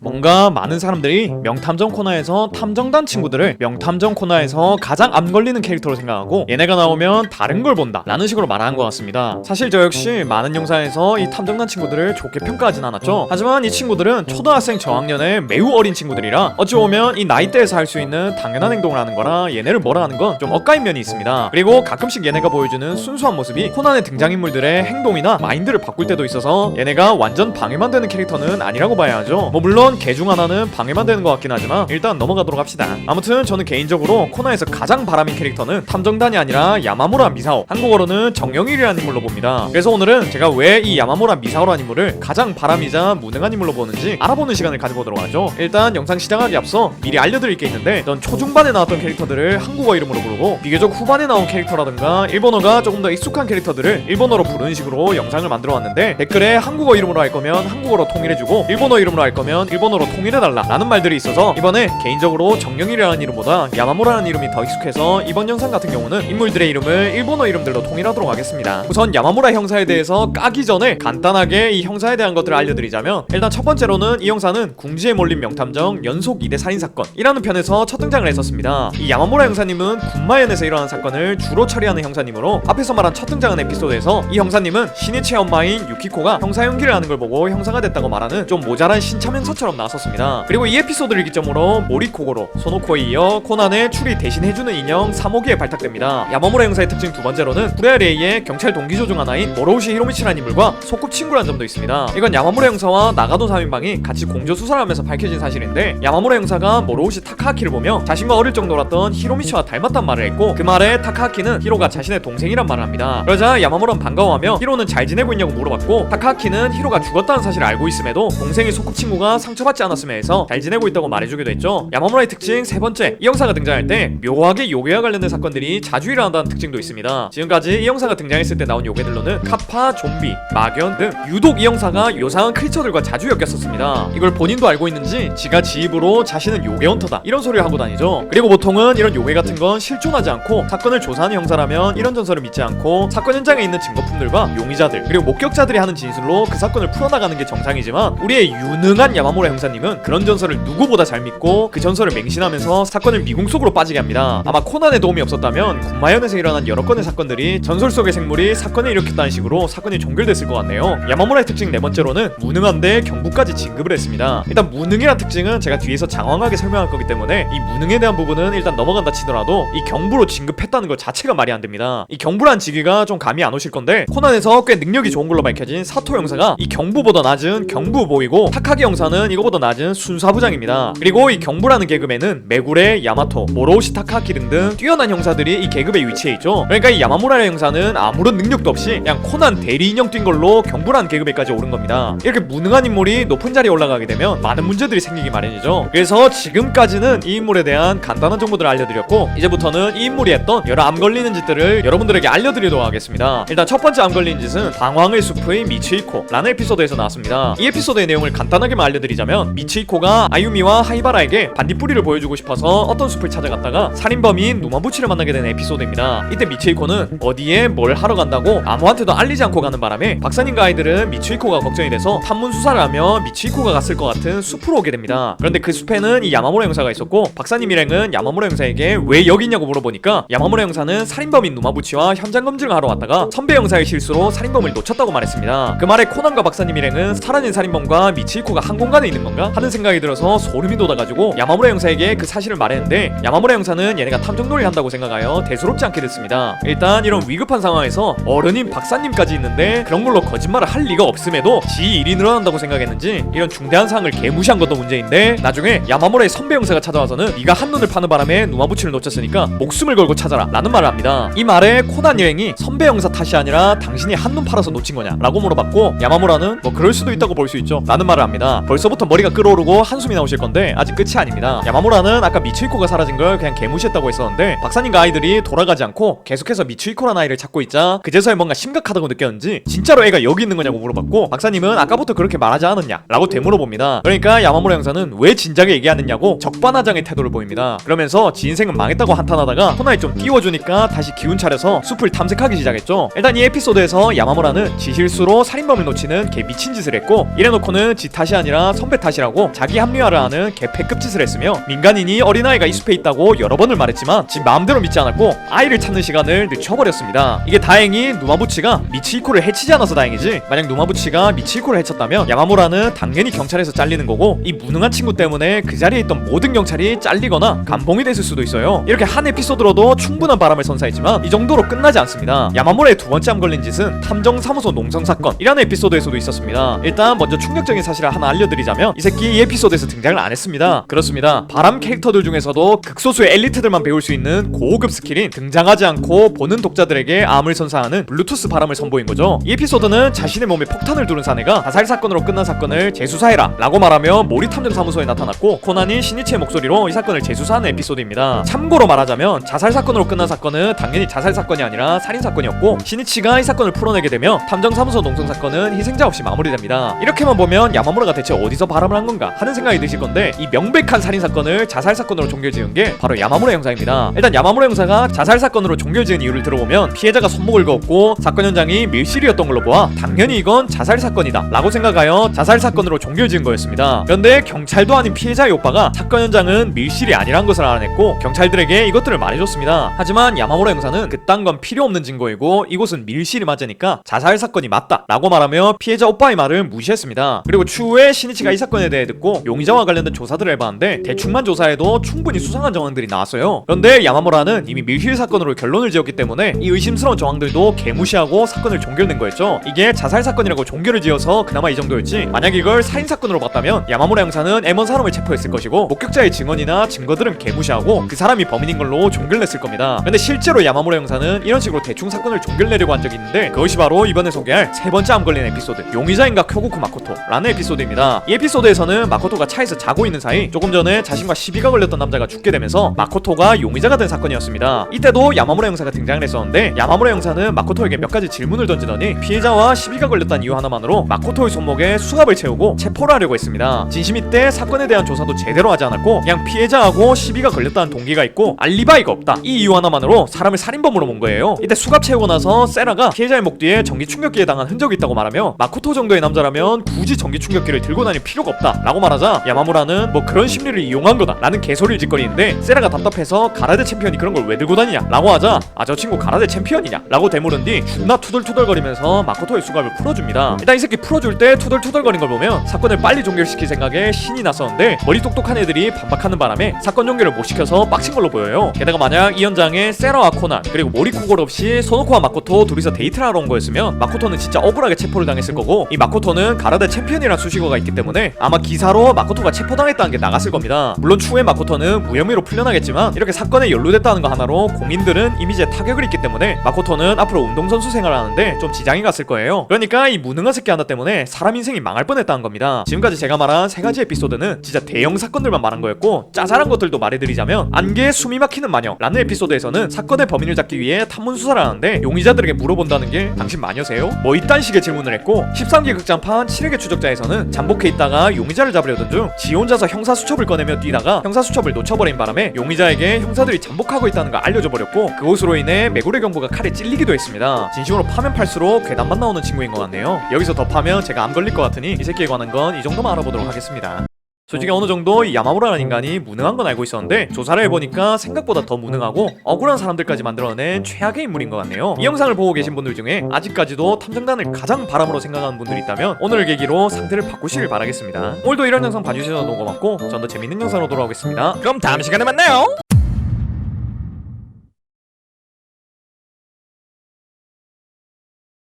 뭔가 많은 사람들이 명탐정 코너에서 탐정단 친구들을 명탐정 코너에서 가장 암 걸리는 캐릭터로 생각하고 얘네가 나오면 다른 걸 본다 라는 식으로 말하는 것 같습니다. 사실 저 역시 많은 영상에서 이 탐정단 친구들을 좋게 평가하진 않았죠. 하지만 이 친구들은 초등학생 저학년의 매우 어린 친구들이라 어찌 보면 이 나이대에서 할 수 있는 당연한 행동을 하는 거라 얘네를 뭐라 하는 건 좀 엇가인 면이 있습니다. 그리고 가끔씩 얘네가 보여주는 순수한 모습이 코난의 등장인물들의 행동이나 마인드를 바꿀 때도 있어서 얘네가 완전 방해만 되는 캐릭터는 아니라고 봐야 하죠. 뭐 물론 개 중 하나는 방해만 되는 것 같긴 하지만 일단 넘어가도록 합시다. 아무튼 저는 개인적으로 코나에서 가장 바람인 캐릭터는 탐정단이 아니라 야마무라 미사오, 한국어로는 정영일이라는 인물로 봅니다. 그래서 오늘은 제가 왜 이 야마무라 미사오라는 인물을 가장 바람이자 무능한 인물로 보는지 알아보는 시간을 가져보도록 하죠. 일단 영상 시작하기 앞서 미리 알려드릴 게 있는데, 전 초중반에 나왔던 캐릭터들을 한국어 이름으로 부르고 비교적 후반에 나온 캐릭터라든가 일본어가 조금 더 익숙한 캐릭터들을 일본어로 부르는 식으로 영상을 만들어 왔는데, 댓글에 한국어 이름으로 할 거면 한국어로 통일해주고 일본어 이름으로 할 거면 일본어로 통일해달라 라는 말들이 있어서 이번에 개인적으로 정영일이라는 이름보다 야마무라라는 이름이 더 익숙해서 이번 영상 같은 경우는 인물들의 이름을 일본어 이름들로 통일하도록 하겠습니다. 우선 야마무라 형사에 대해서 까기 전에 간단하게 이 형사에 대한 것들을 알려드리자면, 일단 첫 번째로는 이 형사는 궁지에 몰린 명탐정 연속 2대 살인사건이라는 편에서 첫 등장을 했었습니다. 이 야마무라 형사님은 군마현에서 일어난 사건을 주로 처리하는 형사님으로 앞에서 말한 첫 등장한 에피소드에서 이 형사님은 신이치의 엄마인 유키코가 형사 연기를 하는 걸 보고 형사가 됐다고 말하는 좀 모자란 신참형사처럼 나왔었습니다. 그리고 이 에피소드를 기점으로 모리코고로, 소노코에 이어 코난의 추리 대신해주는 인형 사모기에 발탁됩니다. 야마무라 형사의 특징 두 번째로는 구레아레이의 경찰 동기조 중 하나인 모로우시 히로미치라는 인물과 소꿉친구라는 점도 있습니다. 이건 야마무라 형사와 나가도 3인방이 같이 공조 수사를 하면서 밝혀진 사실인데, 야마무라 형사가 모로우시 타카하키를 보며 자신과 어릴 적 놀았던 히로미치와 닮았단 말을 했고, 그 말에 타카하키는 히로가 자신의 동생이란 말을 합니다. 그러자 야마무라는 반가워하며 히로는 잘 지내고 있냐고 물어봤고, 타카하키는 히로가 죽었다는 사실을 알고 있음에도 동생의 소꿉친구가 상처받지 않았음에 해서 잘 지내고 있다고 말해주기도 했죠. 야마무라의 특징 세 번째, 이 형사가 등장할 때 묘하게 요괴와 관련된 사건들이 자주 일어난다는 특징도 있습니다. 지금까지 이 형사가 등장했을 때 나온 요괴들로는 카파, 좀비, 막연 등 유독 이 형사가 요상한 크리처들과 자주 엮였었습니다. 이걸 본인도 알고 있는지 지가 지 입으로 자신은 요괴 헌터다 이런 소리를 하고 다니죠. 그리고 보통은 이런 요괴 같은 건 실존하지 않고 사건을 조사하는 형사라면 이런 전설을 믿지 않고 사건 현장에 있는 증거품들과 용의자들 그리고 목격자들이 하는 진술로 그 사건을 풀어나가는 게 정상이지만, 우리의 유능한 야마무라 형사님은 그런 전설을 누구보다 잘 믿고 그 전설을 맹신하면서 사건을 미궁 속으로 빠지게 합니다. 아마 코난의 도움이 없었다면 군마현에서 일어난 여러 건의 사건들이 전설 속의 생물이 사건을 일으켰다는 식으로 사건이 종결됐을 것 같네요. 야마무라의 특징 네 번째로는 무능한데 경부까지 진급을 했습니다. 일단 무능이란 특징은 제가 뒤에서 장황하게 설명할 거기 때문에 이 무능에 대한 부분은 일단 넘어간다 치더라도 이 경부로 진급했다는 것 자체가 말이 안 됩니다. 이 경부란 직위가 좀 감이 안 오실 건데, 코난에서 꽤 능력이 좋은 걸로 밝혀진 사토 형사가 이 경부보다 낮은 경부보이고, 타카기 형사는 이거보다 낮은 순사부장입니다. 그리고 이 경부라는 계급에는 메구레, 야마토, 모로우시 타카키 등등 뛰어난 형사들이 이 계급에 위치해 있죠. 그러니까 이 야마무라 형사는 아무런 능력도 없이 그냥 코난 대리 인형 뛴 걸로 경부라는 계급에까지 오른 겁니다. 이렇게 무능한 인물이 높은 자리에 올라가게 되면 많은 문제들이 생기기 마련이죠. 그래서 지금까지는 이 인물에 대한 간단한 정보들을 알려드렸고, 이제부터는 이 인물이 했던 여러 암 걸리는 짓들을 여러분들에게 알려드리도록 하겠습니다. 일단 첫 번째 암 걸리는 짓은 방황의 숲의 미츠히코라는 에피소드에서 나왔습니다. 이 에피소드의 내용을 간단하게만 알려드리자면, 미츠히코가 아유미와 하이바라에게 반딧불이를 보여주고 싶어서 어떤 숲을 찾아갔다가 살인범인 누마부치를 만나게 되는 에피소드입니다. 이때 미츠히코는 어디에 뭘 하러 간다고 아무한테도 알리지 않고 가는 바람에 박사님과 아이들은 미츠히코가 걱정이 돼서 탐문 수사를 하며 미츠히코가 갔을 것 같은 숲으로 오게 됩니다. 그런데 그 숲에는 이 야마무라 형사가 있었고, 박사님 일행은 야마무라 형사에게 왜 여기 있냐고 물어보니까 야마무라 형사는 살인범인 누마부치와 현장 검증을 하러 왔다가 선배 형사의 실수로 살인범을 놓쳤다고 말했습니다. 그 말에 코난과 박사님 일행은 사라진 살인범과 미츠히코가 한 공간에 있는 건가 하는 생각이 들어서 소름이 돋아가지고 야마무라 형사에게 그 사실을 말했는데, 야마무라 형사는 얘네가 탐정놀이를 한다고 생각하여 대수롭지 않게 됐습니다. 일단 이런 위급한 상황에서 어른인 박사님까지 있는데 그런 걸로 거짓말을 할 리가 없음에도 지 일이 늘어난다고 생각했는지 이런 중대한 사항을 개무시한 것도 문제인데, 나중에 야마무라의 선배 형사가 찾아와서는 네가 한눈을 파는 바람에 누마부치를 놓쳤으니까 목숨을 걸고 찾아라 라는 말을 합니다. 이 말에 코난 일행이 선배 형사 탓이 아니라 당신이 한눈 팔아서 놓친 거냐 라고 물어봤고, 야마무라는 뭐 그럴 수도 있다고 볼 수 있죠 라는 말을 합니다. 벌써부터 머리가 끓어오르고 한숨이 나오실 건데 아직 끝이 아닙니다. 야마무라는 아까 미츠히코가 사라진 걸 그냥 개무시했다고 했었는데, 박사님과 아이들이 돌아가지 않고 계속해서 미츠히코라는 아이를 찾고 있자 그제서야 뭔가 심각하다고 느꼈는지 진짜로 애가 여기 있는 거냐고 물어봤고, 박사님은 아까부터 그렇게 말하지 않았냐 라고 되물어봅니다. 그러니까 야마무라 형사는 왜 진작에 얘기하느냐고 적반하장의 태도를 보입니다. 그러면서 지 인생은 망했다고 한탄하다가 코나에 좀 띄워주니까 다시 기운 차려서 숲을 탐색하기 시작했죠. 일단 이 에피소드에서 야마무라는 지 실수로 살인범을 놓치는 개 미친 짓을 했고, 이래놓고는 지 탓이 아니라 선배 선배 탓이라고 자기 합리화를 하는 개패급 짓을 했으며, 민간인이 어린아이가 이 숲에 있다고 여러 번을 말했지만 지 마음대로 믿지 않았고 아이를 찾는 시간을 늦춰버렸습니다. 이게 다행히 누마부치가 미치히코를 해치지 않아서 다행이지, 만약 누마부치가 미치히코를 해쳤다면 야마무라는 당연히 경찰에서 잘리는 거고, 이 무능한 친구 때문에 그 자리에 있던 모든 경찰이 잘리거나 감봉이 됐을 수도 있어요. 이렇게 한 에피소드로도 충분한 바람을 선사했지만 이 정도로 끝나지 않습니다. 야마무라의 두 번째 암 걸린 짓은 탐정사무소 농성 사건이라는 에피소드에서도 있었습니다. 일단 먼저 충격적인 사실을 하나 알려드리자면, 이 새끼 이 에피소드에서 등장을 안 했습니다. 그렇습니다. 바람 캐릭터들 중에서도 극소수의 엘리트들만 배울 수 있는 고급 스킬인 등장하지 않고 보는 독자들에게 암을 선사하는 블루투스 바람을 선보인 거죠. 이 에피소드는 자신의 몸에 폭탄을 두른 사내가 자살 사건으로 끝난 사건을 재수사해라 라고 말하며 모리 탐정사무소에 나타났고, 코난이 시니치의 목소리로 이 사건을 재수사하는 에피소드입니다. 참고로 말하자면 자살 사건으로 끝난 사건은 당연히 자살 사건이 아니라 살인 사건이었고, 시니치가 이 사건을 풀어내게 되며 탐정사무소 농성 사건은 희생자 없이 마무리됩니다. 이렇게만 보면 야마무라가 대체 어디서 바람을 한 건가 하는 생각이 드실 건데, 이 명백한 살인 사건을 자살 사건으로 종결지은 게 바로 야마무라 형사입니다. 일단 야마무라 형사가 자살 사건으로 종결지은 이유를 들어보면, 피해자가 손목을 그었고 사건 현장이 밀실이었던 걸로 보아 당연히 이건 자살 사건이다 라고 생각하여 자살 사건으로 종결지은 거였습니다. 그런데 경찰도 아닌 피해자의 오빠가 사건 현장은 밀실이 아니란 것을 알아냈고 경찰들에게 이것들을 말해줬습니다. 하지만 야마무라 형사는 그딴 건 필요 없는 증거이고 이곳은 밀실이 맞으니까 자살 사건이 맞다 라고 말하며 피해자 오빠의 말을 무시했습니다. 그리고 추후에 시니치가 이 사건에 대해 듣고 용의자와 관련된 조사들을 해봤는데 대충만 조사해도 충분히 수상한 정황들이 나왔어요. 그런데 야마무라는 이미 밀실 사건으로 결론을 지었기 때문에 이 의심스러운 정황들도 개무시하고 사건을 종결낸 거였죠. 이게 자살 사건이라고 종결을 지어서 그나마 이 정도였지, 만약 이걸 살인 사건으로 봤다면 야마무라 형사는 M1 사람을 체포했을 것이고 목격자의 증언이나 증거들은 개무시하고 그 사람이 범인인 걸로 종결냈을 겁니다. 근데 실제로 야마무라 형사는 이런 식으로 대충 사건을 종결내려고 한 적이 있는데, 그것이 바로 이번에 소개할 세 번째 암 걸린 에피소드, 용의자인가 쿄고쿠 마코토라는 에피소드입니다. 이 에피소드에서는 마코토가 차에서 자고 있는 사이 조금 전에 자신과 시비가 걸렸던 남자가 죽게 되면서 마코토가 용의자가 된 사건이었습니다. 이때도 야마무라 형사가 등장을 했었는데, 야마무라 형사는 마코토에게 몇 가지 질문을 던지더니 피해자와 시비가 걸렸다는 이유 하나만으로 마코토의 손목에 수갑을 채우고 체포를 하려고 했습니다. 진심이 때 사건에 대한 조사도 제대로 하지 않았고 그냥 피해자하고 시비가 걸렸다는 동기가 있고 알리바이가 없다, 이 이유 하나만으로 사람을 살인범으로 본 거예요. 이때 수갑 채우고 나서 세라가 피해자의 목 뒤에 전기 충격기에 당한 흔적이 있다고 말하며 마코토 정도의 남자라면 굳이 전기 충격기를 들고 다닐 필요가 없다 라고 말하자, 야마무라는 뭐 그런 심리를 이용한 거다 라는 개소리를 짓거리는데, 세라가 답답해서 가라데 챔피언이 그런 걸 왜 들고 다니냐 라고 하자, 아 저 친구 가라데 챔피언이냐 라고 되물은 뒤 존나 투덜투덜거리면서 마코토의 수갑을 풀어줍니다. 일단 이 새끼 풀어줄 때 투덜투덜거린 걸 보면 사건을 빨리 종결시킬 생각에 신이 났었는데, 머리 똑똑한 애들이 반박하는 바람에 사건 종결을 못 시켜서 빡친 걸로 보여요. 게다가 만약 이 현장에 세라와 코난 그리고 모리코골 없이 소노코와 마코토 둘이서 데이트를 하러 온 거였으면 마코토는 진짜 억울하게 체포를 당했을 거고, 이 마코토는 가라데 챔피언이란 수식어가 있기 때문에 아마 기사로 마코토가 체포당했다는 게 나갔을 겁니다. 물론 추후에 마코토는 무혐의로 풀려나겠지만 이렇게 사건에 연루됐다는 거 하나로 공인들은 이미지에 타격을 입기 때문에 마코토는 앞으로 운동선수 생활을 하는데 좀 지장이 갔을 거예요. 그러니까 이 무능한 새끼 하나 때문에 사람 인생이 망할 뻔했다는 겁니다. 지금까지 제가 말한 세 가지 에피소드는 진짜 대형 사건들만 말한 거였고, 짜잘한 것들도 말해드리자면 안개에 숨이 막히는 마녀라는 에피소드에서는 사건의 범인을 잡기 위해 탐문 수사를 하는데 용의자들에게 물어본다는 게 당신 마녀세요? 뭐 이딴 식의 질문을 했고, 13기 극장판 7회계 추적자에서는 잠복해 있다가 용의자를 잡으려던 중 지 혼자서 형사수첩을 꺼내며 뛰다가 형사수첩을 놓쳐버린 바람에 용의자에게 형사들이 잠복하고 있다는 걸 알려줘 버렸고, 그것으로 인해 메구레 경보가 칼에 찔리기도 했습니다. 진심으로 파면 팔수록 괴담만 나오는 친구인 것 같네요. 여기서 더 파면 제가 암 걸릴 것 같으니 이 새끼에 관한 건 이 정도만 알아보도록 하겠습니다. 솔직히 어느 정도 이 야마무라라는 인간이 무능한 건 알고 있었는데, 조사를 해보니까 생각보다 더 무능하고 억울한 사람들까지 만들어낸 최악의 인물인 것 같네요. 이 영상을 보고 계신 분들 중에 아직까지도 탐정단을 가장 바람으로 생각하는 분들이 있다면 오늘을 계기로 상태를 바꾸시길 바라겠습니다. 오늘도 이런 영상 봐주셔서 너무 고맙고 전 더 재밌는 영상으로 돌아오겠습니다. 그럼 다음 시간에 만나요.